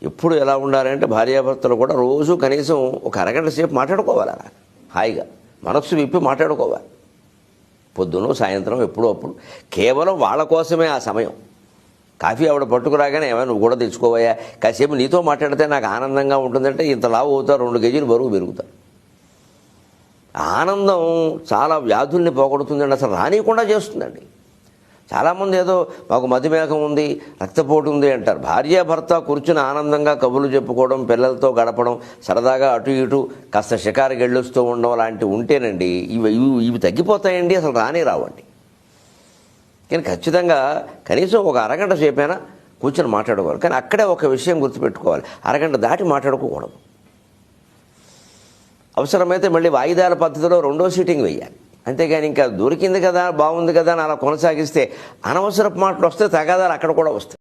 ఎప్పుడు ఎలా ఉండాలంటే భార్యాభర్తలు కూడా రోజు కనీసం ఒక అరగంట సేపు మాట్లాడుకోవాలి, అలా హాయిగా మనస్సు విప్పి మాట్లాడుకోవాలి. పొద్దున సాయంత్రం ఎప్పుడో అప్పుడు కేవలం వాళ్ళ కోసమే ఆ సమయం. కాఫీ ఆవిడ పట్టుకురాగానే ఏమైనా నువ్వు కూడా తెచ్చుకోవయ్యా, కాసేపు నీతో మాట్లాడితే నాకు ఆనందంగా ఉంటుందంటే ఇంత లావు అవుతారు, 2 కేజీలు బరువు పెరుగుతారు. ఆనందం చాలా వ్యాధుల్ని పోగొడుతుందండి, అసలు రానియకుండా చేస్తుందండి. చాలామంది ఏదో మాకు మధుమేహం ఉంది, రక్తపోటు ఉంది అంటారు. భార్యాభర్త కూర్చుని ఆనందంగా కబుర్లు చెప్పుకోవడం, పిల్లలతో గడపడం, సరదాగా అటు ఇటు కాస్త షికారుకి వెళ్ళొస్తూ ఉండడం లాంటివి ఉంటేనండి ఇవి తగ్గిపోతాయండి, అసలు రావండి. కానీ ఖచ్చితంగా కనీసం ఒక అరగంట సేపైనా కూర్చొని మాట్లాడుకోవాలి. కానీ అక్కడే ఒక విషయం గుర్తుపెట్టుకోవాలి, అరగంట దాటి మాట్లాడుకోకూడదు. అవసరమైతే మళ్ళీ వాయిదాల పద్ధతిలో 2వ సీటింగ్ వేయాలి. అంతేగాని ఇంకా దొరికింది కదా, బాగుంది కదా అని అలా కొనసాగిస్తే అనవసరపు మాటలు వస్తే తగాదాలు అక్కడ కూడా వస్తాయి.